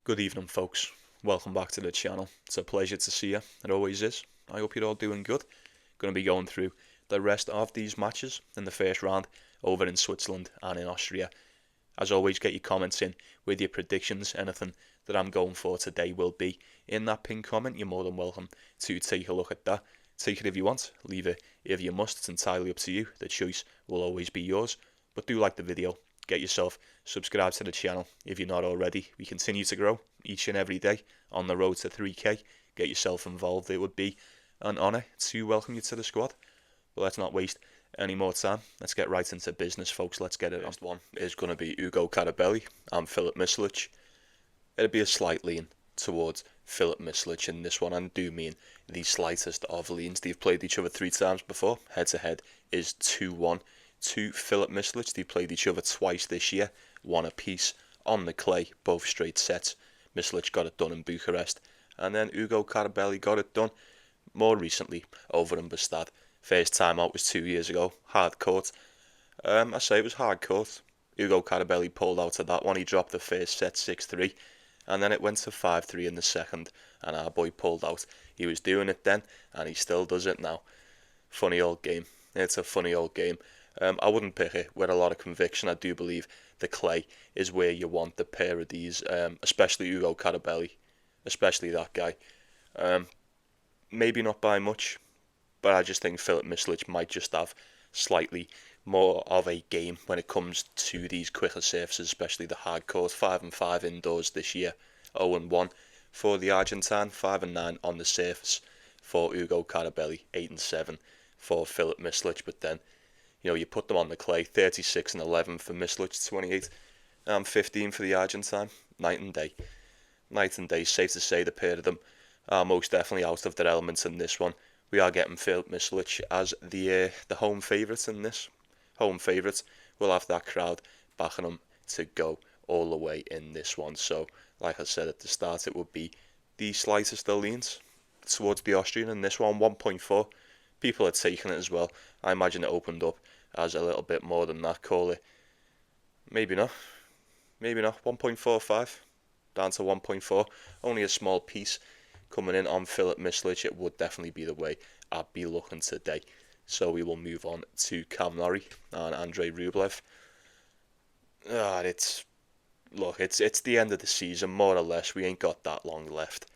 Good evening, folks. Welcome back to the channel. It's a pleasure to see you. It always is. I hope you're all doing good. Going to be going through the rest of these matches in the first round over in Switzerland and in Austria. As always, get your comments in with your predictions. Anything that I'm going for today will be in that pinned comment. You're more than welcome to take a look at that. Take it if you want, leave it if you must. It's entirely up to you. The choice will always be yours. But do like the video. Get yourself subscribed to the channel if you're not already. We continue to grow each and every day on the road to 3k. Get yourself involved. It would be an honour to welcome you to the squad. But let's not waste any more time. Let's get right into business, folks. Let's get it. First one is going to be Ugo Carabelli and Filip Misolic. It'll be a slight lean towards Filip Misolic in this one, and do mean the slightest of leans. They've played each other 3 times before. Head to head is 2-1 to Filip Misolic. They've played each other twice this year, one apiece on the clay, both straight sets. Misolic got it done in Bucharest, and then Ugo Carabelli got it done more recently over in Bastad. First time out was 2 years ago, hard court. I say it was hard court. Ugo Carabelli pulled out of that one. He dropped the first set 6-3, and then it went to 5-3 in the second, and our boy pulled out. He was doing it then, and he still does it now. Funny old game. It's a funny old game. I wouldn't pick it with a lot of conviction. I do believe the clay is where you want the pair of these, especially Ugo Carabelli, especially that guy. Maybe not by much, but I just think Filip Misolic might just have slightly more of a game when it comes to these quicker surfaces, especially the hard court. 5-5 indoors this year, 0-1 for the Argentine, 5-9 on the surface for Ugo Carabelli, 8-7 for Filip Misolic. But then, you put them on the clay, 36-11 for Misolic, 28 and 15 for the Argentine. Night and day. Night and day. Safe to say the pair of them are most definitely out of their elements in this one. We are getting Filip Misolic as the home favourite in this. Home favourite. We'll have that crowd backing them to go all the way in this one. So, like I said at the start, it would be the slightest of leans towards the Austrian in this one, 1.4. People are taking it as well. I imagine it opened up as a little bit more than that. Call it, maybe not, 1.45 down to 1.4. Only a small piece coming in on Filip Misolic. It would definitely be the way I'd be looking today. So we will move on to Norrie and Andrei Rublev. It's the end of the season, more or less. We ain't got that long left.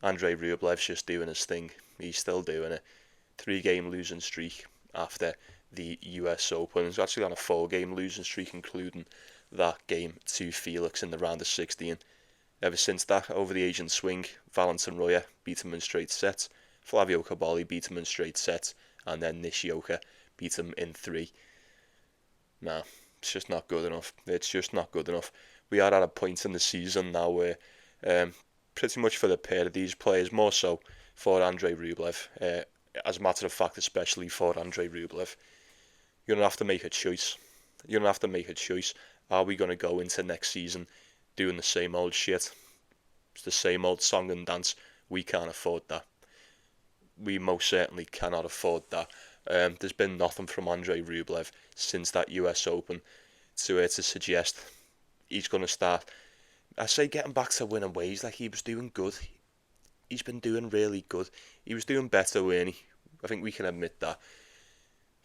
Andrei Rublev's just doing his thing. He's still doing it. 3-game losing streak after the US Open. He's actually on a 4-game losing streak, including that game to Felix in the round of 16. Ever since that, over the Asian swing, Valentin Roya beat him in straight sets, Flavio Cobolli beat him in straight sets, and then Nishioka beat him in 3. Nah, it's just not good enough. It's just not good enough. We are at a point in the season now where, pretty much for the pair of these players, more so for Andrei Rublev, as a matter of fact, especially for Andrei Rublev, you're going to have to make a choice. You're going to have to make a choice. Are we going to go into next season doing the same old shit? It's the same old song and dance. We can't afford that. We most certainly cannot afford that. There's been nothing from Andrei Rublev since that US Open to suggest he's going to start, I say, getting back to winning ways. Like, he was doing good. He's been doing really good. He was doing better, weren't he? I think we can admit that.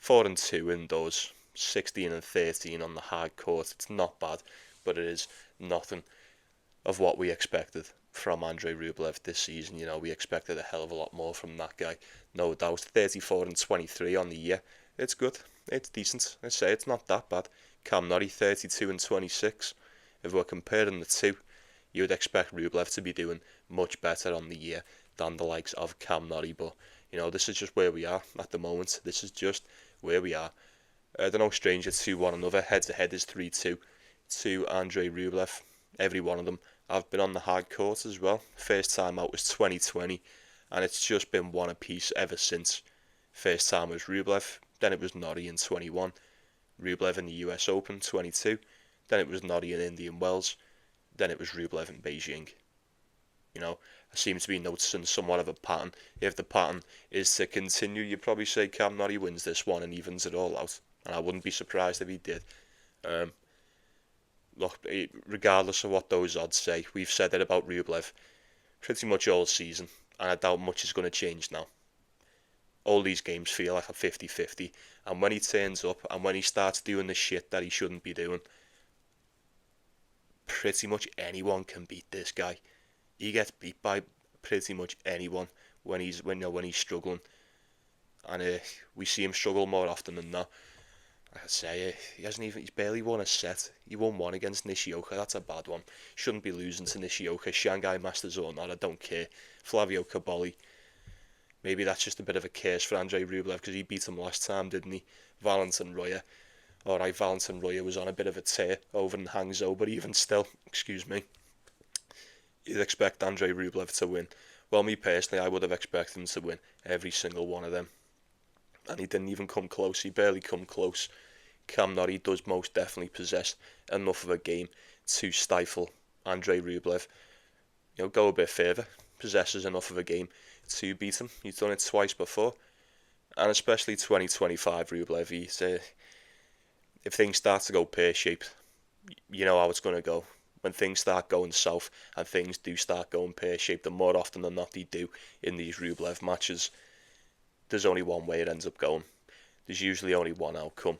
4-2 indoors, 16-13 on the hard court. It's not bad, but it is nothing of what we expected from Andrei Rublev this season. We expected a hell of a lot more from that guy, no doubt. 34-23 on the year. It's good. It's decent. I say it's not that bad. Norrie, 32-26. If we're comparing the two, you would expect Rublev to be doing much better on the year than the likes of Norrie. But, this is just where we are at the moment. This is just where we are. They're no stranger to one another. Head-to-head is 3-2 to Andrei Rublev. Every one of them have been on the hard court as well. First time out was 2020, and it's just been one apiece ever since. First time was Rublev, then it was Norrie in 21, Rublev in the US Open 22, then it was Norrie in Indian Wells, then it was Rublev in Beijing. I seem to be noticing somewhat of a pattern. If the pattern is to continue, you'd probably say Norrie wins this one and evens it all out, and I wouldn't be surprised if he did. look, regardless of what those odds say, we've said it about Rublev pretty much all season, and I doubt much is going to change now. All these games feel like a 50-50, and when he turns up and when he starts doing the shit that he shouldn't be doing, pretty much anyone can beat this guy. He gets beat by pretty much anyone when he's struggling, and we see him struggle more often than not. Like I say, he's barely won a set. He won one against Nishioka. That's a bad one. Shouldn't be losing to Nishioka, Shanghai Masters or not. I don't care. Flavio Caboli. Maybe that's just a bit of a curse for Andrei Rublev because he beat him last time, didn't he? Valentin Royer. Alright, Valentin Royer was on a bit of a tear over in Hangzhou, but even still, excuse me, you'd expect Andrei Rublev to win. Well, me personally, I would have expected him to win every single one of them. And he didn't even come close. He barely come close. Cam Norrie does most definitely possess enough of a game to stifle Andrei Rublev. Go a bit further. Possesses enough of a game to beat him. He's done it twice before. And especially 2025 Rublev, if things start to go pear-shaped, you know how it's going to go. When things start going south and things do start going pear-shaped, and more often than not they do in these Rublev matches, there's only one way it ends up going. There's usually only one outcome.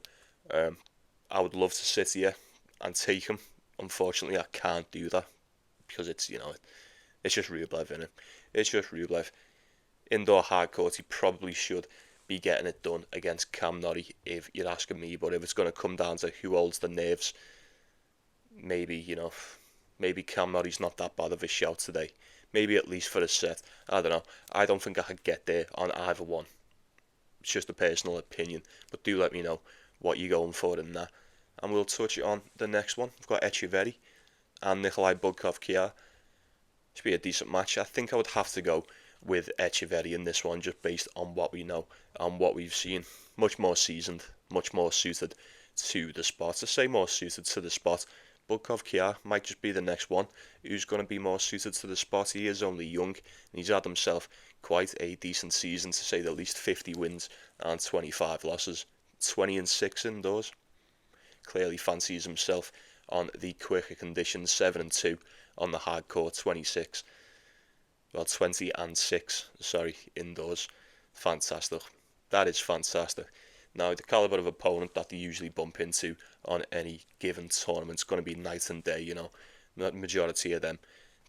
I would love to sit here and take him. Unfortunately, I can't do that because it's just Rublev, innit? It's just Rublev. Indoor hard court, he probably should be getting it done against Cam Norrie if you're asking me. But if it's going to come down to who holds the nerves, maybe Cam Norrie's not that bad of a shout today. Maybe at least for a set. I don't know. I don't think I could get there on either one. It's just a personal opinion. But do let me know what you're going for in that. And we'll touch on the next one. We've got Etcheverry and Nikolai Budkov Kjaer. Should be a decent match. I think I would have to go with Etcheverry in this one just based on what we know and what we've seen. Much more seasoned, much more suited to the spot. I say more suited to the spot. Budkov Kjaer might just be the next one who's going to be more suited to the spot. He is only young and he's had himself quite a decent season, to say the least. 50 wins and 25 losses, 20-6 indoors. Clearly fancies himself on the quicker conditions. 7-2 on the hard court, 20-6 indoors. Fantastic. That is fantastic. Now, the calibre of opponent that they usually bump into on any given tournament is going to be night and day, The majority of them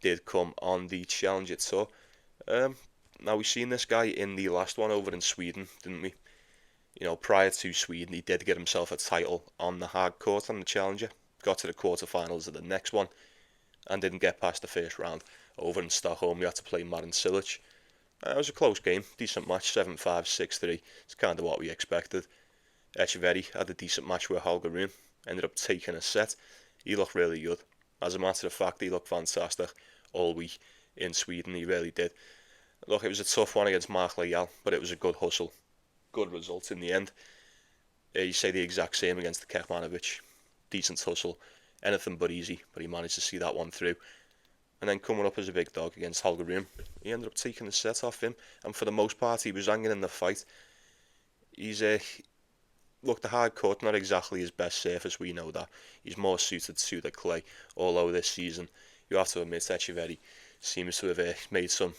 did come on the Challenger Tour. Now, we've seen this guy in the last one over in Sweden, didn't we? Prior to Sweden, he did get himself a title on the hard court on the Challenger. Got to the quarterfinals of the next one and didn't get past the first round. Over in Stockholm, you had to play Marin Cilic. It was a close game, decent match, 7-5, 6-3. It's kind of what we expected. Etcheverry had a decent match with Holger Rune, ended up taking a set. He looked really good. As a matter of fact, he looked fantastic all week in Sweden, he really did. Look, it was a tough one against Mark Leal, but it was a good hustle. Good result in the end. You say the exact same against the Kecmanovic. Decent hustle, anything but easy, but he managed to see that one through. And then coming up as a big dog against Holger Rune, he ended up taking the set off him, and for the most part he was hanging in the fight. Look, the hard court, not exactly his best surface, we know that. He's more suited to the clay, although this season, you have to admit, Etcheverry seems to have made some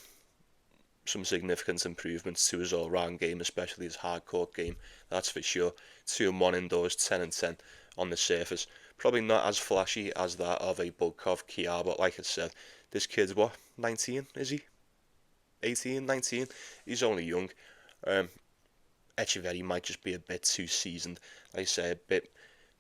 significant improvements to his all-round game, especially his hard court game, that's for sure. 2-1 indoors, 10-10 on the surface. Probably not as flashy as that of a Budkov Kjaer, but like I said, this kid's 19, is he? 18, 19? He's only young. Etcheverry might just be a bit too seasoned, like I say, a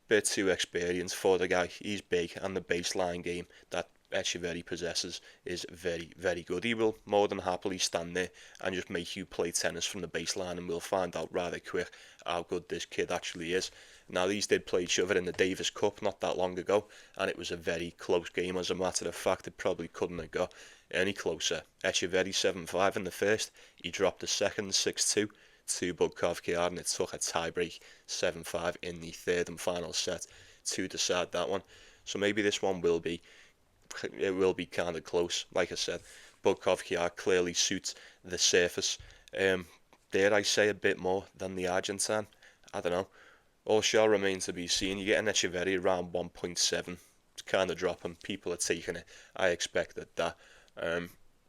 bit too experienced for the guy. He's big, and the baseline game that Etcheverry possesses is very, very good. He will more than happily stand there and just make you play tennis from the baseline, and we'll find out rather quick how good this kid actually is. Now, these did play each other in the Davis Cup not that long ago, and it was a very close game. As a matter of fact, it probably couldn't have got any closer. Etcheverry 7-5 in the first. He dropped the second 6-2 to Budkov Kjaer, and it took a tiebreak 7-5 in the third and final set to decide that one. So maybe this one will be kind of close. Like I said, Budkov Kjaer clearly suits the surface. Dare I say a bit more than the Argentine? I don't know. All shall remain to be seen. You get an Etcheverry around 1.7. It's kind of dropping. People are taking it. I expected that.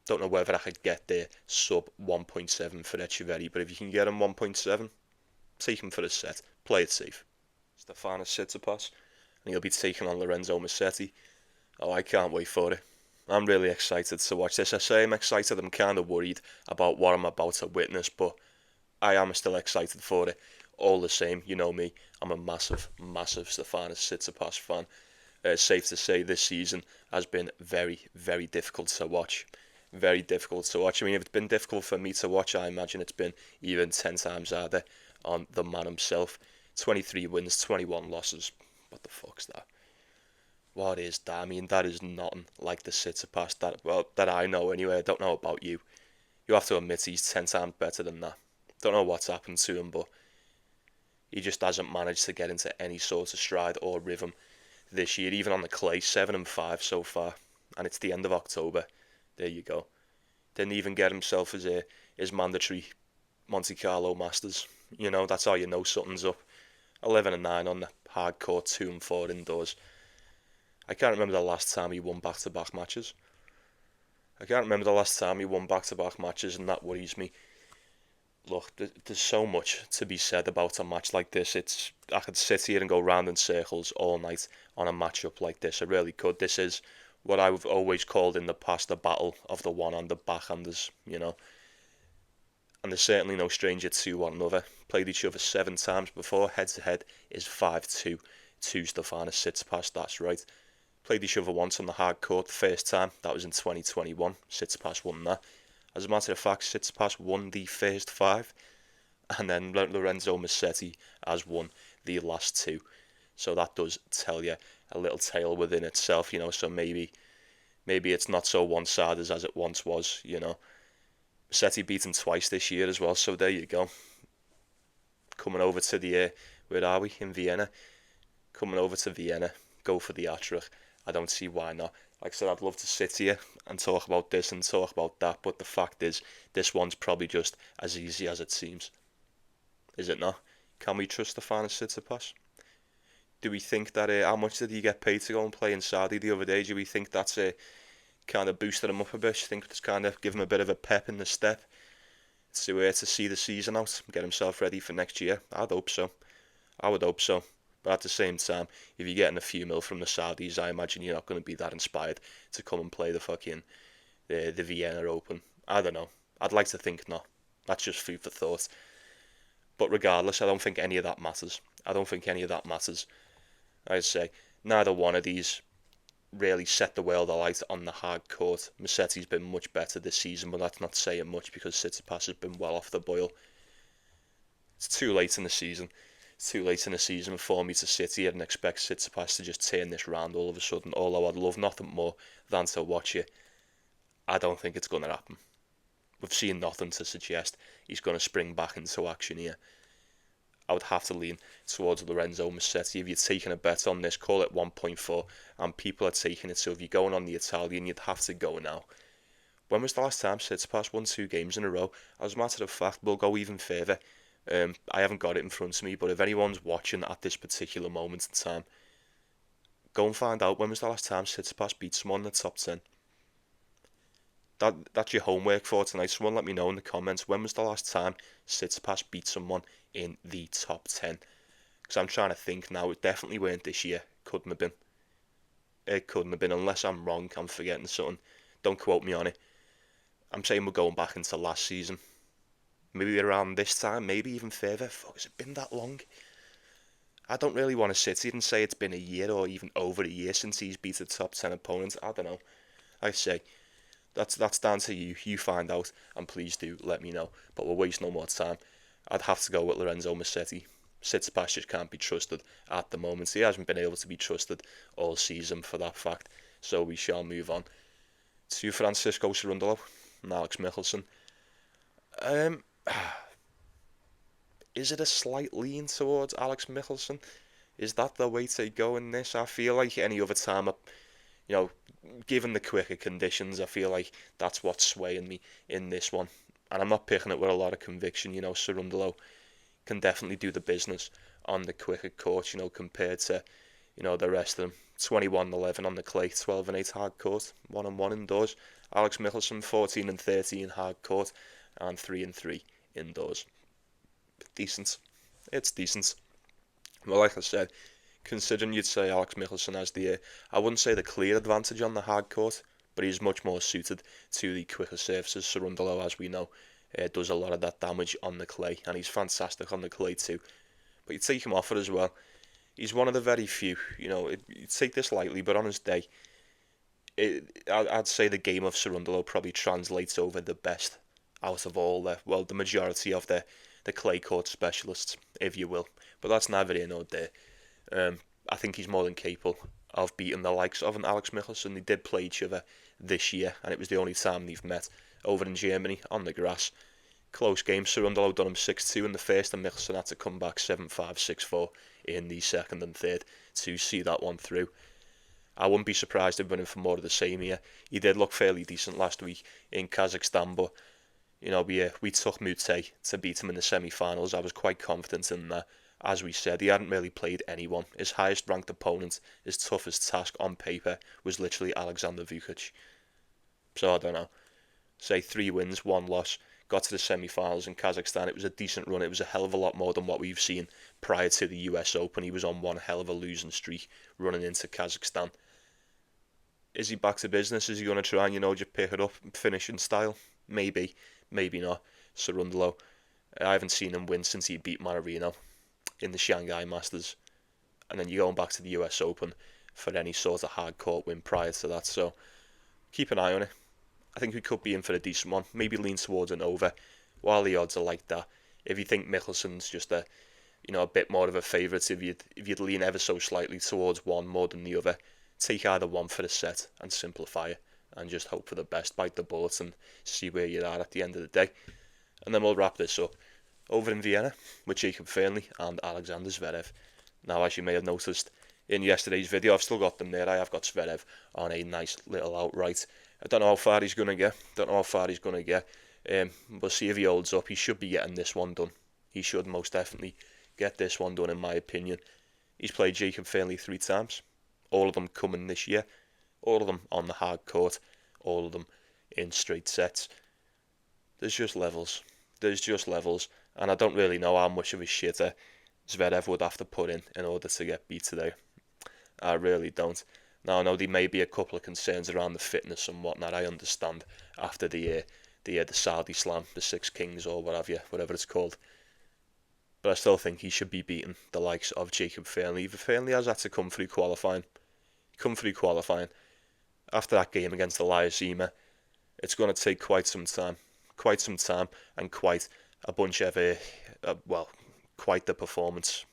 Don't know whether I could get there sub 1.7 for Etcheverry, but if you can get him 1.7, take him for a set. Play it safe. Stefanos Tsitsipas, and he'll be taking on Lorenzo Musetti. Oh, I can't wait for it. I'm really excited to watch this. I say I'm excited, I'm kind of worried about what I'm about to witness, but I am still excited for it. All the same, you know me, I'm a massive, massive Stefanos Tsitsipas fan. It's safe to say this season has been very, very difficult to watch. Very difficult to watch. I mean, if it's been difficult for me to watch, I imagine it's been even 10 times harder on the man himself. 23 wins, 21 losses. What the fuck's that? What is that? I mean, that is nothing like the Tsitsipas that I know anyway. I don't know about you. You have to admit he's 10 times better than that. Don't know what's happened to him, but he just hasn't managed to get into any sort of stride or rhythm this year. Even on the clay, 7-5 so far, and it's the end of October. There you go. Didn't even get himself his mandatory Monte Carlo Masters. You know, that's how you know something's up. 11-9 on the hard court, 2-4 indoors. I can't remember the last time he won back-to-back matches. And that worries me. Look, there's so much to be said about a match like this. I could sit here and go round in circles all night on a matchup like this. I really could. This is what I've always called in the past the battle of the one-handed backhanders, you know. And they're certainly no stranger to one another. Played each other 7 times before. Head-to-head is 5-2 to Stefanos Tsitsipas, that's right. Played each other once on the hard court the first time. That was in 2021. Tsitsipas won that. As a matter of fact, Tsitsipas won the first 5. And then Lorenzo Musetti has won the last 2. So that does tell you a little tale within itself, you know. So maybe it's not so one-sided as it once was, you know. Musetti beat him twice this year as well, so there you go. Coming over to the, where are we? In Vienna. Coming over to Vienna, go for the Etcheverry. I don't see why not. Like I said, I'd love to sit here and talk about this and talk about that, but the fact is, this one's probably just as easy as it seems. Is it not? Can we trust Stefanos Tsitsipas? Do we think that, how much did he get paid to go and play in Saudi the other day? Do we think that's kind of boosted him up a bit? Do you think it's kind of given him a bit of a pep in the step to see the season out, get himself ready for next year? I'd hope so. I would hope so. But at the same time, if you're getting a few mil from the Saudis, I imagine you're not going to be that inspired to come and play the Vienna Open. I don't know. I'd like to think not. That's just food for thought. But regardless, I don't think any of that matters. I'd say neither one of these really set the world alight on the hard court. Musetti's been much better this season, but that's not saying much because Tsitsipas has been well off the boil. It's too late in the season. It's too late in the season for me to sit here and expect Tsitsipas to just turn this round all of a sudden, although I'd love nothing more than to watch it. I don't think it's going to happen. We've seen nothing to suggest he's going to spring back into action here. I would have to lean towards Lorenzo Musetti. If you're taking a bet on this, call it 1.4, and people are taking it, so if you're going on the Italian, you'd have to go now. When was the last time Tsitsipas won 2 games in a row? As a matter of fact, we'll go even further. I haven't got it in front of me, but if anyone's watching at this particular moment in time, go and find out when was the last time Tsitsipas beat someone in the top 10. That's your homework for tonight. Someone let me know in the comments, when was the last time Tsitsipas beat someone in the top 10? Because I'm trying to think now. It definitely weren't this year. Couldn't have been. It couldn't have been, unless I'm wrong. I'm forgetting something. Don't quote me on it. I'm saying we're going back into last season. Maybe around this time, maybe even further. Fuck, has it been that long? I don't really want to sit here and say it's been a year or even over a year since he's beat a top 10 opponent. I don't know. I say, that's down to you. You find out, and please do let me know. But we'll waste no more time. I'd have to go with Lorenzo Musetti. Tsitsipas just can't be trusted at the moment. He hasn't been able to be trusted all season for that fact. So we shall move on to Francisco Cerundolo and Alex Michelsen. Is it a slight lean towards Alex Michelsen? Is that the way to go in this? I feel like any other time, given the quicker conditions, I feel like that's what's swaying me in this one. And I'm not picking it with a lot of conviction. Cerundolo can definitely do the business on the quicker courts, compared to, the rest of them. 21-11 on the clay, 12-8 hard court, 1-1 indoors. Alex Michelsen 14-13 hard court, and 3-3 indoors. Decent. It's decent. Well, like I said, considering you'd say Alex Michelsen has I wouldn't say the clear advantage on the hard court, but he's much more suited to the quicker surfaces. Cerundolo, as we know, does a lot of that damage on the clay, and he's fantastic on the clay too. But you take him off it as well. He's one of the very few, you take this lightly, but on his day, I'd say the game of Cerundolo probably translates over the best out of all the majority of the clay court specialists, if you will. But that's neither here nor there. I think he's more than capable of beating the likes of an Alex Michelsen. They did play each other this year, and it was the only time they've met over in Germany on the grass. Close game. Cerundolo done him 6-2 in the first, and Michelsen had to come back 7-5, 6-4 in the second and third to see that one through. I wouldn't be surprised if running for more of the same here. He did look fairly decent last week in Kazakhstan, but we took Musetti to beat him in the semi-finals. I was quite confident in that. As we said, he hadn't really played anyone. His highest ranked opponent, his toughest task on paper, was literally Alexander Vukic. So I don't know. Say 3 wins, 1 loss. Got to the semi-finals in Kazakhstan. It was a decent run. It was a hell of a lot more than what we've seen prior to the US Open. He was on one hell of a losing streak running into Kazakhstan. Is he back to business? Is he going to try and, just pick it up and finish in style? Maybe. Maybe not. Cerundolo. I haven't seen him win since he beat Marino in the Shanghai Masters, and then you're going back to the US Open for any sort of hard court win prior to that, so keep an eye on it. I think we could be in for a decent one, maybe lean towards an over, while the odds are like that. If you think Michelsen's just a bit more of a favourite, if you'd lean ever so slightly towards one more than the other, take either one for the set and simplify it, and just hope for the best, bite the bullet and see where you are at the end of the day. And then we'll wrap this up over in Vienna with Jacob Fearnley and Alexander Zverev. Now, as you may have noticed in yesterday's video, I've still got them there. I have got Zverev on a nice little outright. I don't know how far he's going to get. We'll see if he holds up. He should be getting this one done. He should most definitely get this one done, in my opinion. He's played Jacob Fearnley 3 times. All of them coming this year. All of them on the hard court. All of them in straight sets. There's just levels. And I don't really know how much of a shitter Zverev would have to put in order to get beat today. I really don't. Now, I know there may be a couple of concerns around the fitness and whatnot. I understand after the Saudi Slam, the 6 Kings or whatever it's called. But I still think he should be beating the likes of Jacob Fearnley. Fearnley has had to come through qualifying. After that game against Elias Ymer, it's going to take quite some time, and quite a bunch of quite the performance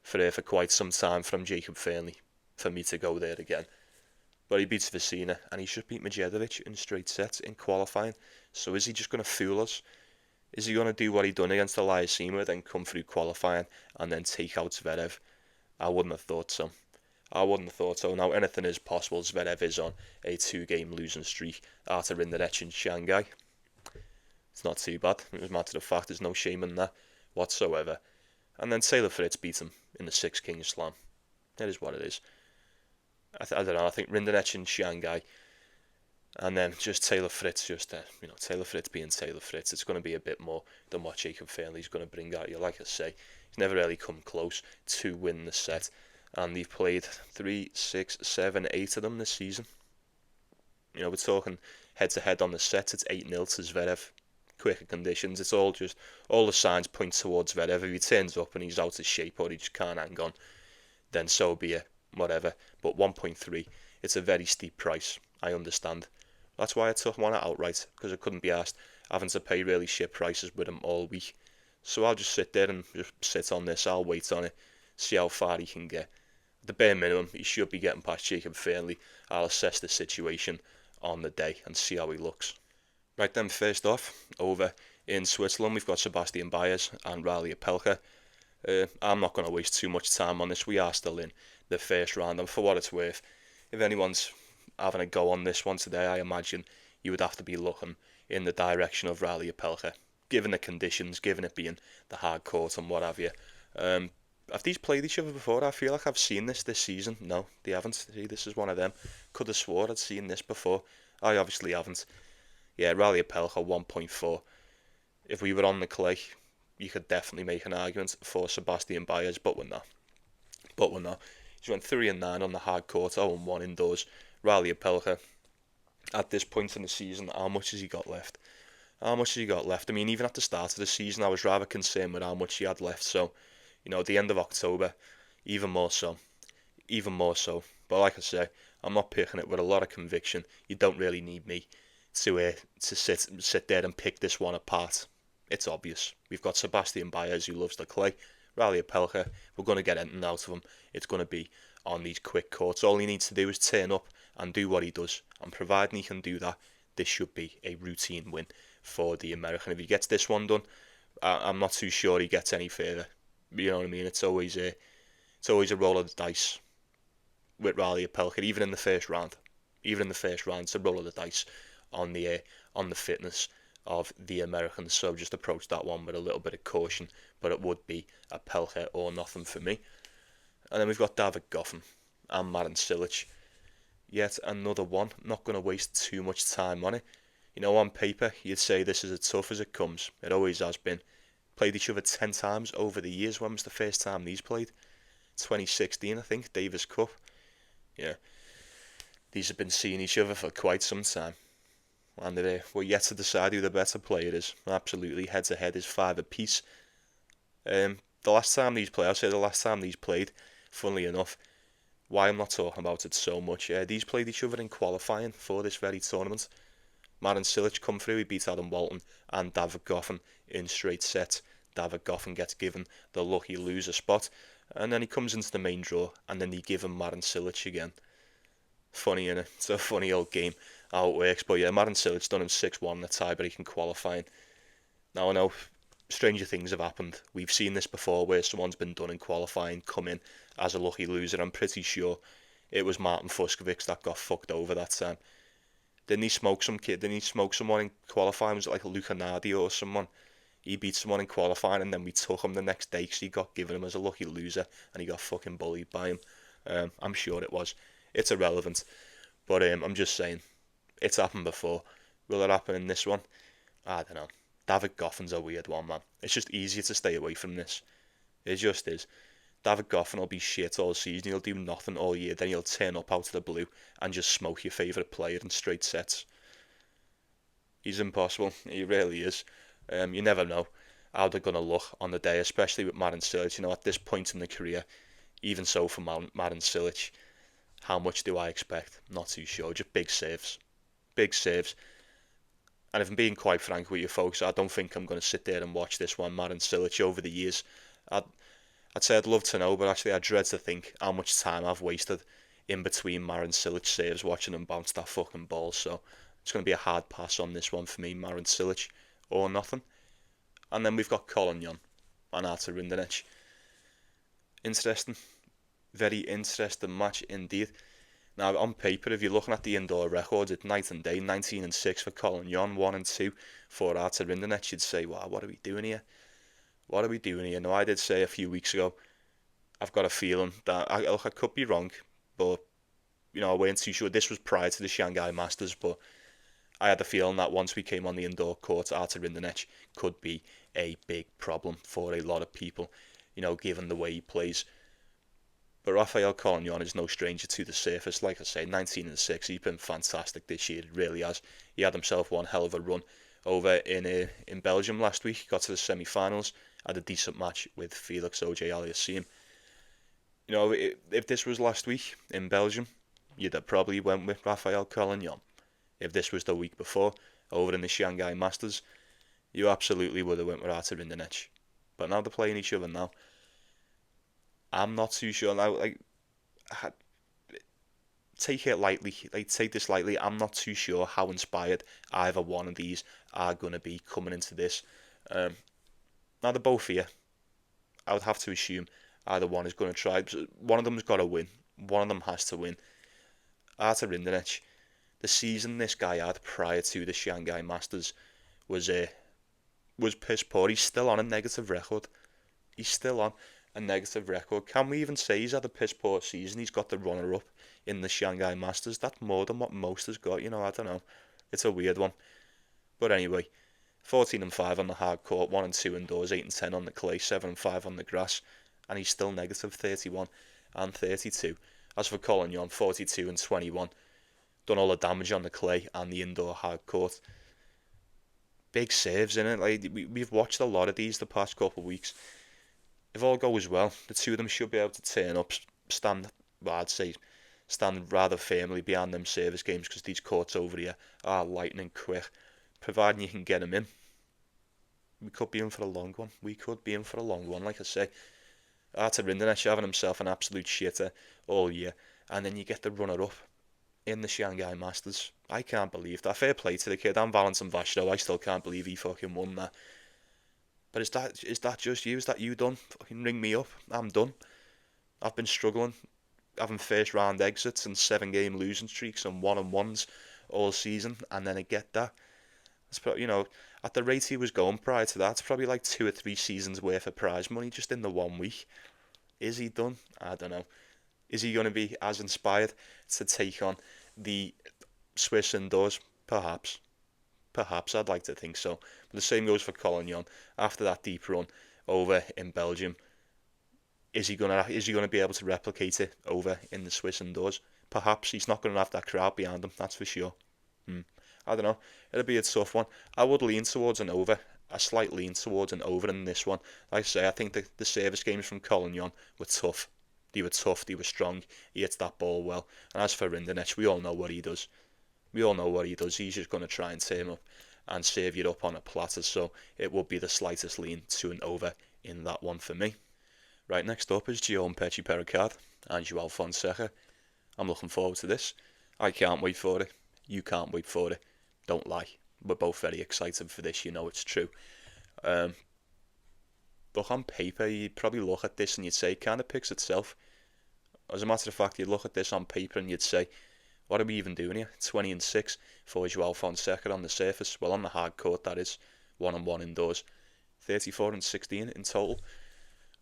for quite some time from Jacob Fearnley for me to go there again. But he beats Vecina, and he should beat Majchrzak in straight sets in qualifying. So is he just going to fool us? Is he going to do what he done against Elias Ymer, then come through qualifying and then take out Zverev? I wouldn't have thought so. Now, anything is possible. Zverev is on a 2-game losing streak after Rinderknech in Shanghai. It's not too bad. As a matter of fact, there's no shame in that whatsoever. And then Taylor Fritz beat him in the 6 Kings Slam. That is what it is. I don't know. I think Rinderknech in Shanghai, and then just Taylor Fritz, Taylor Fritz being Taylor Fritz. It's going to be a bit more than what Jacob Fearnley's going to bring out you. Like I say, he's never really come close to win the set, and they've played 3, 6, 7, 8 of them this season. We're talking head-to-head on the set. It's 8-0 to Zverev. Quicker conditions. It's all the signs point towards Zverev. If he turns up and he's out of shape or he just can't hang on, then so be it. Whatever. But 1.3, it's a very steep price. I understand. That's why I took one outright, because I couldn't be asked having to pay really shit prices with him all week. So I'll just sit there and just sit on this. I'll wait on it, see how far he can get. At the bare minimum, he should be getting past Jacob Fearnley. I'll assess the situation on the day and see how he looks. Right then, first off, over in Switzerland, we've got Sebastian Baez and Riley Opelka. I'm not going to waste too much time on this. We are still in the first round, and for what it's worth, if anyone's having a go on this one today, I imagine you would have to be looking in the direction of Riley Opelka, given the conditions, given it being the hard court and what have you. have these played each other before? I feel like I've seen this season. No, they haven't. See, this is one of them. Could have swore I'd seen this before. I obviously haven't. Yeah, Rally Opelka 1.4. If we were on the clay, you could definitely make an argument for Sebastian Baez, but we're not. He's went 3-9 on the hard court, 0-1 indoors. Rally Opelka, at this point in the season, how much has he got left? How much has he got left? I mean, even at the start of the season, I was rather concerned with how much he had left. So, at the end of October, even more so. But like I say, I'm not picking it with a lot of conviction. You don't really need me to sit there and pick this one apart. It's obvious. We've got Sebastian Baez, who loves the clay. Rally Opelka, we're going to get anything out of him. It's going to be on these quick courts. All he needs to do is turn up and do what he does. And providing he can do that, this should be a routine win for the American. If he gets this one done, I'm not too sure he gets any further. You know what I mean? It's always a roll of the dice with Rally Opelka, even in the first round. It's a roll of the dice on the fitness of the Americans. So just approach that one with a little bit of caution, but it would be Opelka or nothing for me. And then we've got David Goffin and Marin Cilic. Yet another one. Not going to waste too much time on it. On paper, you'd say this is as tough as it comes. It always has been. Played each other 10 times over the years. When was the first time these played? 2016, I think, Davis Cup. Yeah. These have been seeing each other for quite some time. And we're yet to decide who the better player is. Absolutely, head-to-head is 5 apiece. The last time these played, funnily enough, why I'm not talking about it so much, these played each other in qualifying for this very tournament. Marin Cilic come through, he beat Adam Walton and David Goffin in straight sets. David Goffin gets given the lucky loser spot, and then he comes into the main draw, and then they give him Marin Cilic again. Funny, innit? It's a funny old game, how it works. But yeah, Marin Cilic done him 6-1 in the tie-breaking qualifying. Now I know stranger things have happened. We've seen this before where someone's been done in qualifying, come in as a lucky loser. I'm pretty sure it was Martin Fucsovics that got fucked over that time. Didn't he smoke some kid? Didn't he smoke someone in qualifying? Was it like a Luca Nardi or someone? He beat someone in qualifying, and then we took him the next day because he got given him as a lucky loser, and he got fucking bullied by him. I'm sure it was. It's irrelevant, but I'm just saying, it's happened before. Will it happen in this one? I don't know. David Goffin's a weird one, man. It's just easier to stay away from this. It just is. David Goffin will be shit all season. He'll do nothing all year. Then he'll turn up out of the blue and just smoke your favourite player in straight sets. He's impossible. He really is. You never know how they're going to look on the day, especially with Marin Cilic. At this point in the career, even so for Marin Cilic, how much do I expect? Not too sure. Just big saves. Big saves. And if I'm being quite frank with you folks, I don't think I'm going to sit there and watch this one, Marin Cilic, over the years. I'd say I'd love to know, but actually I dread to think how much time I've wasted in between Marin Cilic saves watching him bounce that fucking ball. So it's going to be a hard pass on this one for me, Marin Cilic or nothing. And then we've got Collignon and Artur Rinderknech. Interesting. Very interesting match indeed. Now on paper, if you're looking at the indoor records, it's night and day. 19-6 for Collignon, 1-2 for Artur Rinderknech. You'd say, wow, what are we doing here? What are we doing here? Now, I did say a few weeks ago, I've got a feeling that, I could be wrong, but, I weren't too sure. This was prior to the Shanghai Masters, but I had the feeling that once we came on the indoor court, Artur Rinderknech could be a big problem for a lot of people, given the way he plays. But Rafael Collignon is no stranger to the surface. Like I say, 19-6, he's been fantastic this year, it really has. He had himself one hell of a run over in Belgium last week. He got to the semi-finals. Had a decent match with Felix Auger-Aliassime. If this was last week in Belgium, you'd have probably went with Rafael Collignon. If this was the week before, over in the Shanghai Masters, you absolutely would have went with Artur Rinderknech. But now they're playing each other now. I'm not too sure now. Take it lightly. Take this lightly. I'm not too sure how inspired either one of these are going to be coming into this. Now they're both here. I would have to assume either one is going to try. One of them's got to win. One of them has to win. Artur Rinderknech, the season this guy had prior to the Shanghai Masters was piss poor. He's still on a negative record. He's still on. a negative record. Can we even say he's had a piss poor season? He's got the runner-up in the Shanghai Masters. That's more than what most has got, I don't know. It's a weird one. But anyway, 14 and 5 on the hard court, 1 and 2 indoors, 8 and 10 on the clay, 7 and 5 on the grass, and he's still negative 31 and 32. As for Collignon, 42 and 21, done all the damage on the clay and the indoor hard court. Big saves in it. Like we've watched a lot of these the past couple of weeks. If all goes well, the two of them should be able to turn up, stand rather firmly behind them service games, because these courts over here are lightning quick. Providing you can get them in, we could be in for a long one. Like I say, Rinderknech having himself an absolute shitter all year, and then you get the runner-up in the Shanghai Masters. I can't believe that. Fair play to the kid. I'm Valentin Vashto. I still can't believe he fucking won that. But is that just you? Is that you done? Fucking ring me up. I'm done. I've been struggling, having first round exits and 7-game losing streaks and 1-on-1s all season, and then I get that. It's probably, at the rate he was going prior to that, it's probably like 2 or 3 seasons worth of prize money just in the 1 week. Is he done? I don't know. Is he going to be as inspired to take on the Swiss indoors? Perhaps. I'd like to think so. But the same goes for Collignon. After that deep run over in Belgium, is he going to be able to replicate it over in the Swiss indoors? Perhaps. He's not going to have that crowd behind him, that's for sure. I don't know. It'll be a tough one. I would lean towards an over. A slight lean towards an over in this one. Like I say, I think the service games from Collignon were tough. They were strong. He hits that ball well. And as for Rinderknech, we all know what he does. He's just going to try and turn up and serve you up on a platter. So it would be the slightest lean to an over in that one for me. Right, next up is Mpetshi Perricard and Joao Fonseca. I'm looking forward to this. I can't wait for it. You can't wait for it. Don't lie. We're both very excited for this, it's true. Look, on paper, you'd probably look at this and you'd say it kind of picks itself. As a matter of fact, you'd look at this on paper and you'd say, what are we even doing here? 20 and 6 for Joao Fonseca on the surface. Well, on the hard court, that is. 1-on-1 indoors. 34 and 16 in total.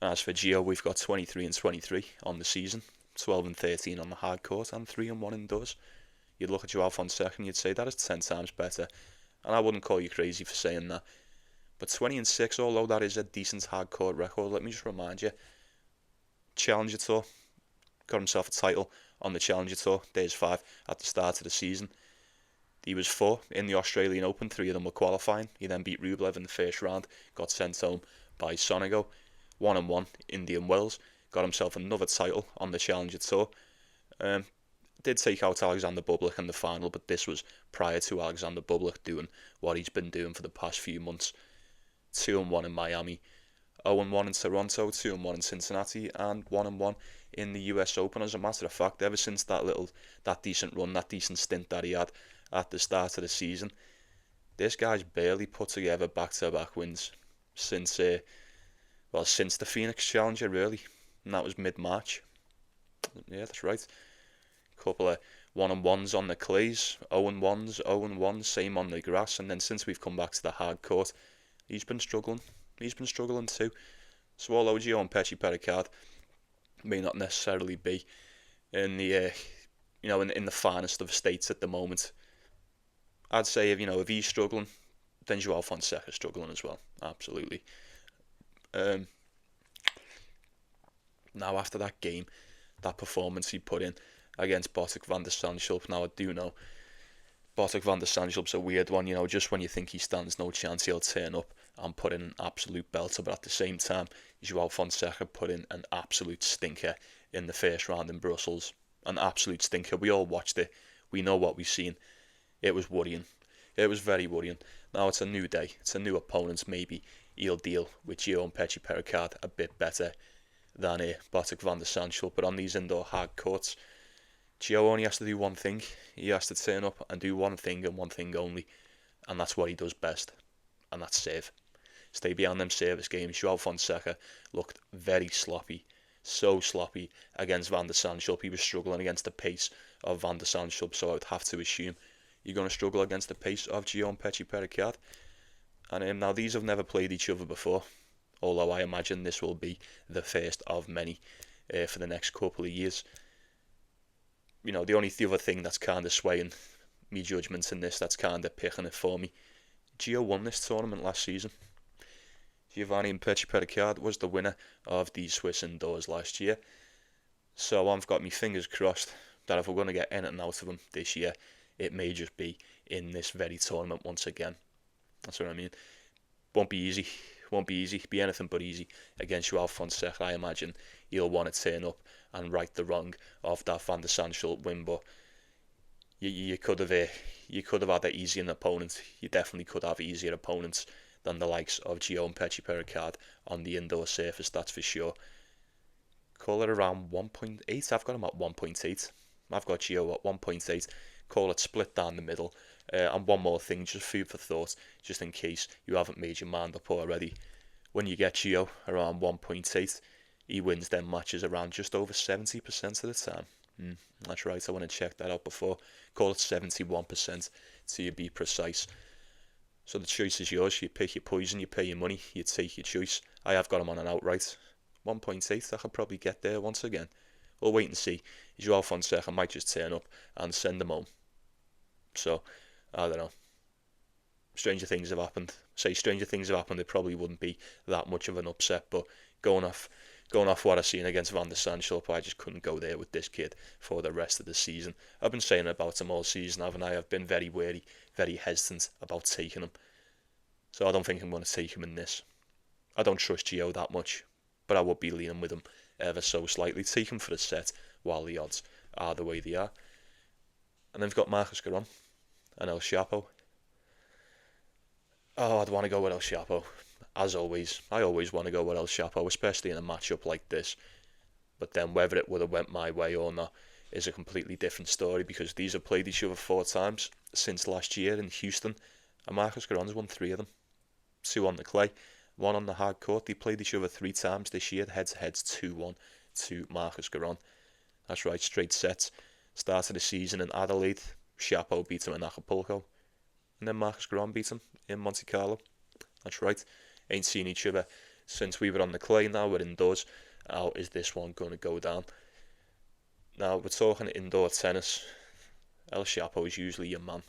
As for Gio, we've got 23 and 23 on the season. 12 and 13 on the hard court and 3-1 indoors. You'd look at Joao Fonseca and you'd say that is 10 times better. And I wouldn't call you crazy for saying that. But 20 and 6, although that is a decent hard court record, let me just remind you, Challenger Tour, got himself a title on the Challenger Tour, days 5 at the start of the season. He was 4 in the Australian Open, 3 of them were qualifying. He then beat Rublev in the first round, got sent home by Sonego. 1-1 Indian Wells, got himself another title on the Challenger Tour. Did take out Alexander Bublik in the final, but this was prior to Alexander Bublik doing what he's been doing for the past few months. 2-1 in Miami, 0-1 in Toronto, 2-1 in Cincinnati, and 1-1 in the US Open. As a matter of fact, ever since that decent run, that decent stint that he had at the start of the season, this guy's barely put together back-to-back wins since the Phoenix Challenger, really, and that was mid-March. Yeah, that's right. Couple of 1-on-1s on the clays, 0-1s, same on the grass, and then since we've come back to the hard court, he's been struggling too. So although Mpetshi Perricard may not necessarily be in the in the finest of states at the moment, I'd say if he's struggling, then Joao Fonseca's struggling as well. Absolutely. Now after that game, that performance he put in against Botic van der Zandschulp. Now I do know Botic van der Zandschulp's a weird one, just when you think he stands no chance, he'll turn up and put in an absolute belter, but at the same time, Joao Fonseca put in an absolute stinker in the first round in Brussels. An absolute stinker. We all watched it. We know what we've seen. It was worrying. It was very worrying. Now it's a new day. It's a new opponent. Maybe he'll deal with Mpetshi Perricard a bit better than Botic van der Zandschulp, but on these indoor hard courts, Gio only has to do one thing. He has to turn up and do one thing and one thing only, and that's what he does best, and that's serve. Stay behind them service games. Joao Fonseca looked very sloppy, so sloppy against van der Zandschulp. He was struggling against the pace of van der Zandschulp, so I would have to assume you're going to struggle against the pace of Mpetshi Perricard. And now these have never played each other before, although I imagine this will be the first of many for the next couple of years. The other thing that's kind of swaying me judgments in this, that's kind of picking it for me, Gio won this tournament last season. Giovanni Mpetshi Perricard was the winner of the Swiss indoors last year. So I've got my fingers crossed that if we're going to get anything out of him this year, it may just be in this very tournament once again. That's what I mean. Won't be easy. Be anything but easy against Joao Fonseca. I imagine he'll want to turn up and right the wrong of that Van der Zandschulp win, but you could have had an easier opponent. You definitely could have easier opponents than the likes of Gio Mpetshi Perricard on the indoor surface, that's for sure. Call it around 1.8. I've got him at 1.8. I've got Gio at 1.8. Call it split down the middle. And one more thing, just food for thought, just in case you haven't made your mind up already. When you get Gio around 1.8, he wins them matches around just over 70% of the time. That's right, I want to check that out before. Call it 71% to be precise. So the choice is yours. You pick your poison, you pay your money, you take your choice. I have got him on an outright 1.8. I could probably get there once again. We'll wait and see. Joao Fonseca might just turn up and send him home. So, I don't know. Stranger things have happened. It probably wouldn't be that much of an upset, but going off what I've seen against Van der Zandschulp, I just couldn't go there with this kid for the rest of the season. I've been saying about him all season, haven't I? I've been very wary, very hesitant about taking him. So I don't think I'm going to take him in this. I don't trust Gio that much, but I would be leaning with him ever so slightly. Take him for a set while the odds are the way they are. And then we've got Marcus Giron and El Shapo. Oh, I'd want to go with El Shapo. As always, I always want to go with El Shapo, especially in a matchup like this. But then whether it would have went my way or not is a completely different story, because these have played each other 4 times since last year in Houston, and Marcus Giron's won 3 of them. 2 on the clay, 1 on the hard court. They played each other 3 times this year, head-to-heads 2-1 to Marcus Giron. That's right, straight sets. Start of the season in Adelaide, Shapo beat him in Acapulco, and then Marcus Giron beat him in Monte Carlo. That's right. Ain't seen each other since we were on the clay. Now we're indoors. How is this one going to go down? Now we're talking indoor tennis. El Shapo is usually your man.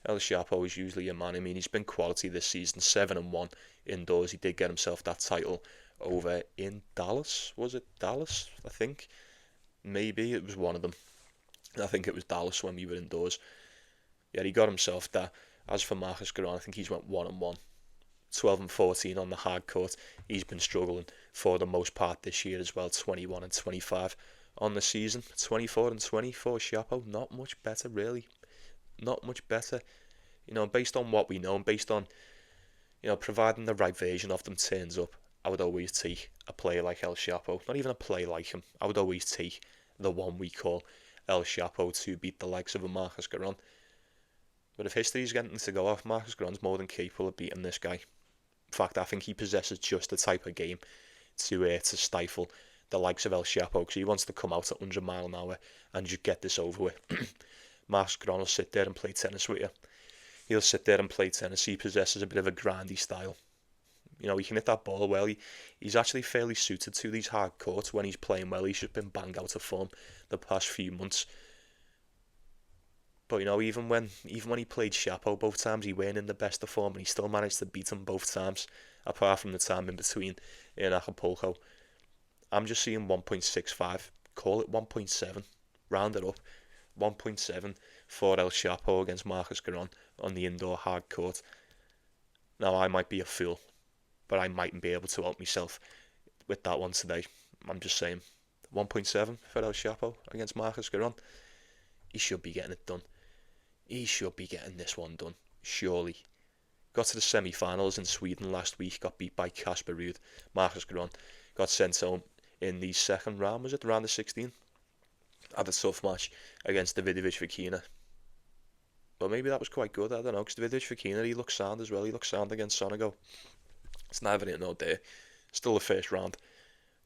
I mean, he's been quality this season. 7-1 indoors. He did get himself that title over in Dallas. Was it Dallas? I think. Maybe it was one of them. I think it was Dallas when we were indoors. Yeah, he got himself that. As for Marcus Giron, I think he's went 1-1. 12-14 on the hard court. He's been struggling for the most part this year as well. 21-25 on the season. 24-20 for Shapo. Not much better, really. Not much better. Based on what we know, and based on, providing the right version of them turns up, I would always take a player like El Shapo. Not even a player like him. I would always take the one we call El Shapo to beat the likes of a Marcus Giron. But if history's getting to go off, Marcus Giron's more than capable of beating this guy. In fact, I think he possesses just the type of game to stifle the likes of El Shapo, because he wants to come out at 100 mile an hour and just get this over with. Marcus Giron will sit there and play tennis with you. He'll sit there and play tennis. He possesses a bit of a grindy style. He can hit that ball well. He's actually fairly suited to these hard courts when he's playing well. He's just been banged out of form the past few months. But even when he played Shapo both times, he weren't in the best of form, and he still managed to beat him both times, apart from the time in between in Acapulco. I'm just seeing 1.65. Call it 1.7. Round it up. 1.7 for El Shapo against Marcus Giron on the indoor hard court. Now, I might be a fool, but I mightn't be able to help myself with that one today. I'm just saying. 1.7 for El Shapo against Marcus Giron. He should be getting it done. He should be getting this one done, surely. Got to the semi-finals in Sweden last week, got beat by Casper Ruud. Marcus Giron got sent home in the second round, was it? The round of 16? Had a tough match against Davidovich Fokina. But maybe that was quite good, I don't know, because Davidovich Fokina, he looks sound as well. He looks sound against Sonego. It's neither here nor there. Still the first round.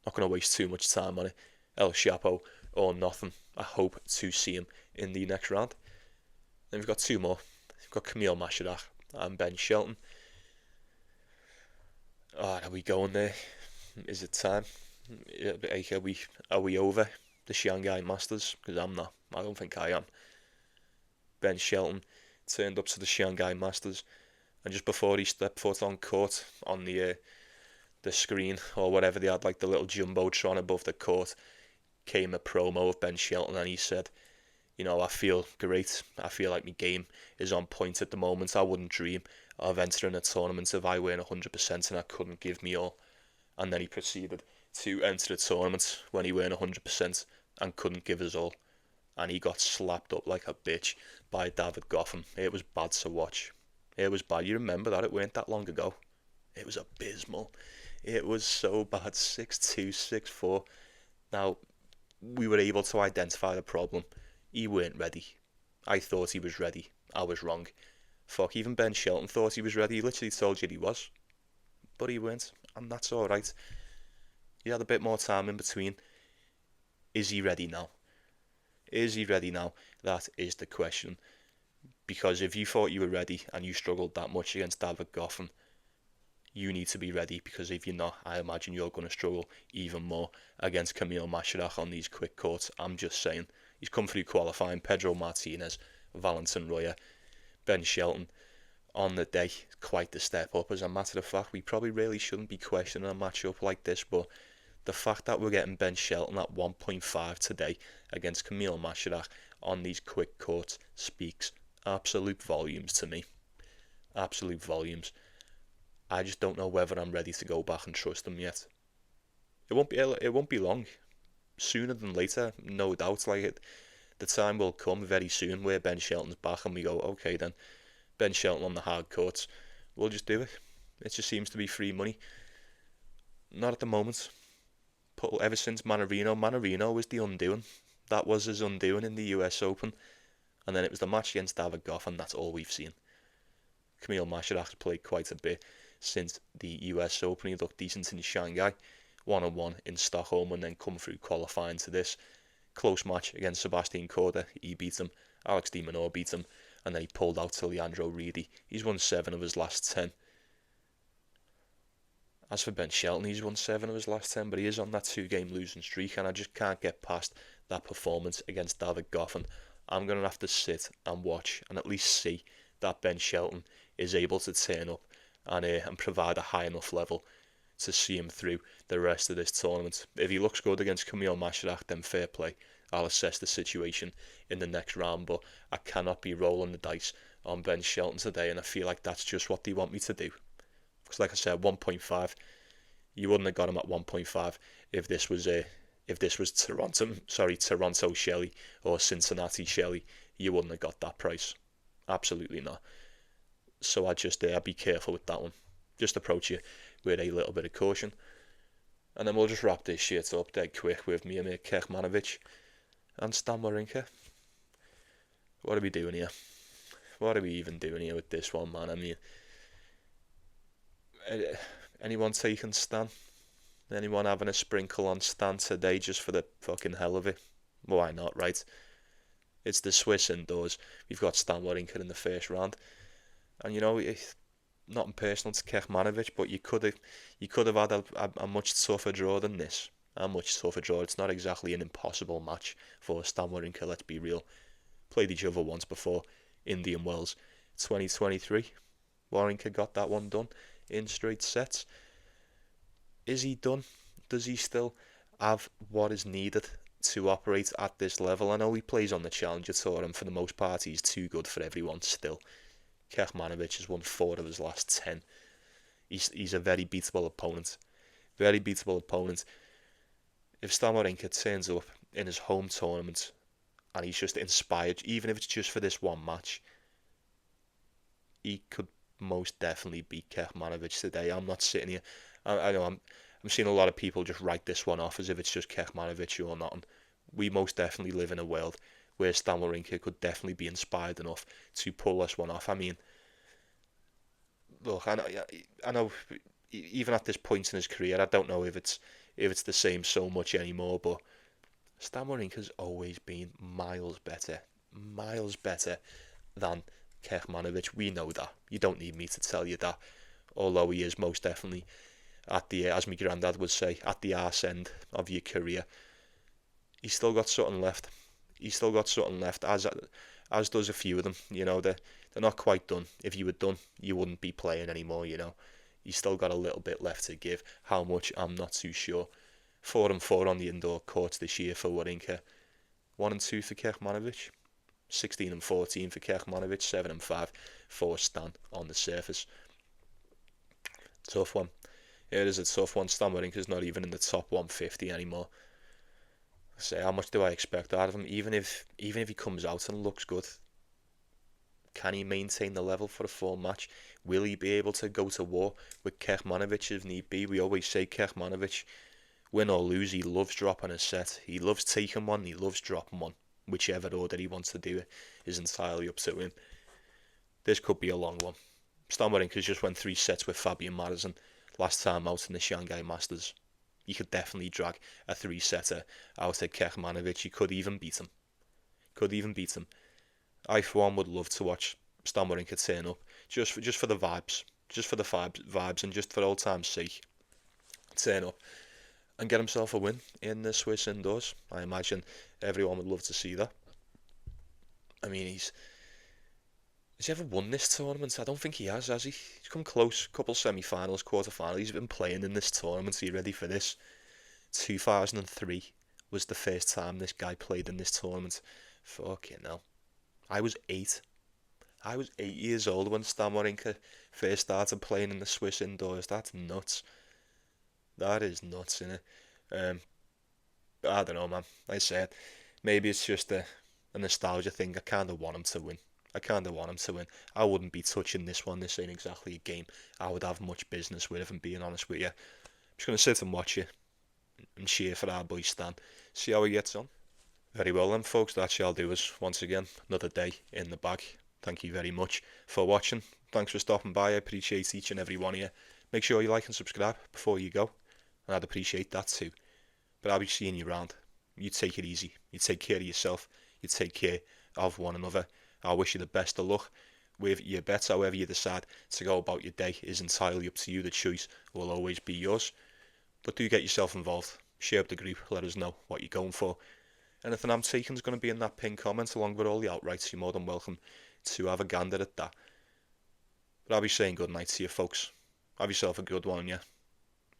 Not going to waste too much time on it. El Shapo or nothing. I hope to see him in the next round. Then we've got 2 more. We've got Camille Majchrzak and Ben Shelton. Oh, are we going there? Is it time? Are we over the Shanghai Masters? Because I'm not. I don't think I am. Ben Shelton turned up to the Shanghai Masters, and just before he stepped foot on court on the screen or whatever they had, like the little jumbotron above the court, came a promo of Ben Shelton, and he said, I feel great. I feel like my game is on point at the moment. I wouldn't dream of entering a tournament if I weren't 100% and I couldn't give me all. And then he proceeded to enter a tournament when he weren't 100% and couldn't give us all. And he got slapped up like a bitch by David Goffin. It was bad to watch. It was bad. You remember that? It weren't that long ago. It was abysmal. It was so bad. 6-2, 6-4. Now, we were able to identify the problem. He weren't ready. I thought he was ready. I was wrong. Fuck, even Ben Shelton thought he was ready. He literally told you he was. But he weren't. And that's alright. He had a bit more time in between. Is he ready now? Is he ready now? That is the question. Because if you thought you were ready and you struggled that much against David Goffin, you need to be ready, because if you're not, I imagine you're going to struggle even more against Kamil Majchrzak on these quick courts. I'm just saying. He's come through qualifying. Pedro Martinez, Valentin Royer, Ben Shelton on the day. Quite the step up. As a matter of fact, we probably really shouldn't be questioning a matchup like this, but the fact that we're getting Ben Shelton at 1.5 today against Kamil Majchrzak on these quick courts speaks absolute volumes to me. Absolute volumes. I just don't know whether I'm ready to go back and trust him yet. It won't be long. Sooner than later, no doubt. The time will come very soon where Ben Shelton's back and we go, okay then, Ben Shelton on the hard courts, we'll just do it. It just seems to be free money. Not at the moment. Ever since Mannarino was the undoing. That was his undoing in the US Open. And then it was the match against David Goffin, that's all we've seen. Kamil Majchrzak has played quite a bit since the US Open. He looked decent in Shanghai, 1-1 in Stockholm, and then come through qualifying to this close match against Sebastian Korda. He beat him, Alex de Minaur beat him, and then he pulled out to Leandro Reedy. He's won 7 of his last 10. As for Ben Shelton, he's won 7 of his last 10, but he is on that 2-game losing streak, and I just can't get past that performance against David Goffin. I'm going to have to sit and watch and at least see that Ben Shelton is able to turn up and provide a high enough level to see him through the rest of this tournament. If he looks good against Kamil Majchrzak, then fair play. I'll assess the situation in the next round, but I cannot be rolling the dice on Ben Shelton today, and I feel like that's just what they want me to do. Because like I said, 1.5, you wouldn't have got him at 1.5 if this was Toronto Shelley or Cincinnati Shelley. You wouldn't have got that price. Absolutely not. So I'd be careful with that one. Just approach it with a little bit of caution. And then we'll just wrap this shit up dead quick with Miomir Kecmanovic and Stan Wawrinka. What are we doing here? What are we even doing here with this one, man? I mean, anyone taking Stan? Anyone having a sprinkle on Stan today just for the fucking hell of it? Why not, right? It's the Swiss indoors. We've got Stan Wawrinka in the first round. And nothing personal to Kecmanovic, but you could have had a much tougher draw than this. A much tougher draw. It's not exactly an impossible match for Stan Wawrinka, let's be real. Played each other once before, Indian Wells 2023. Wawrinka got that one done in straight sets. Is he done? Does he still have what is needed to operate at this level? I know he plays on the Challenger Tour, and for the most part he's too good for everyone still. Kecmanovic has won 4 of his last 10. He's a very beatable opponent. Very beatable opponent. If Stan Wawrinka turns up in his home tournament and he's just inspired, even if it's just for this one match, he could most definitely beat Kecmanovic today. I'm not sitting here. I know I'm seeing a lot of people just write this one off as if it's just Kecmanovic or nothing. We most definitely live in a world where Stan Wawrinka could definitely be inspired enough to pull this one off. I mean, look, I know, even at this point in his career, I don't know if it's the same so much anymore, but Stan Wawrinka's always been miles better than Kecmanovic. We know that. You don't need me to tell you that. Although he is most definitely at the, as my granddad would say, at the arse end of your career. He's still got something left. He's still got something left, as does a few of them. You know, they're not quite done. If you were done, you wouldn't be playing anymore, you know. He's still got a little bit left to give. How much, I'm not too sure. 4-4 on the indoor courts this year for Wawrinka. 1-2 for Kecmanovic. 16-14 for Kecmanovic. 7-5 for Stan on the surface. Tough one. It is a tough one. Stan Wawrinka's not even in the top 150 anymore. Say, how much do I expect out of him? Even if he comes out and looks good, can he maintain the level for a full match? Will he be able to go to war with Kecmanovic if need be? We always say Kecmanovic, win or lose, he loves dropping a set. He loves taking one, he loves dropping one. Whichever order he wants to do it is entirely up to him. This could be a long one. Stan Wawrinka's just went 3 sets with Fabian Madison last time out in the Shanghai Masters. You could definitely drag a 3-setter out of Kecmanovic. He could even beat him. I, for one, would love to watch Stan Wawrinka turn up just for the vibes. Just for the vibes and just for old time's sake. Turn up and get himself a win in the Swiss indoors. I imagine everyone would love to see that. I mean, has he ever won this tournament? I don't think he has he? He's come close, couple semi-finals, quarter-finals. He's been playing in this tournament. Are you ready for this? 2003 was the first time this guy played in this tournament. Fucking hell. I was 8 years old when Stan Wawrinka first started playing in the Swiss indoors. That's nuts. That is nuts, innit? I don't know, man. Like I said, maybe it's just a nostalgia thing. I kind of want him to win. I wouldn't be touching this one. This ain't exactly a game I would have much business with, if I'm being honest with you. I'm just going to sit and watch it and cheer for our boy Stan. See how he gets on. Very well then, folks. That shall do us once again. Another day in the bag. Thank you very much for watching. Thanks for stopping by. I appreciate each and every one of you. Make sure you like and subscribe before you go. And I'd appreciate that too. But I'll be seeing you around. You take it easy. You take care of yourself. You take care of one another. I wish you the best of luck with your bets. However you decide to go about your day is entirely up to you. The choice will always be yours. But do get yourself involved. Share up the group. Let us know what you're going for. Anything I'm taking is going to be in that pinned comment along with all the outrights. You're more than welcome to have a gander at that. But I'll be saying good night to you, folks. Have yourself a good one, yeah.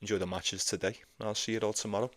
Enjoy the matches today. I'll see you all tomorrow.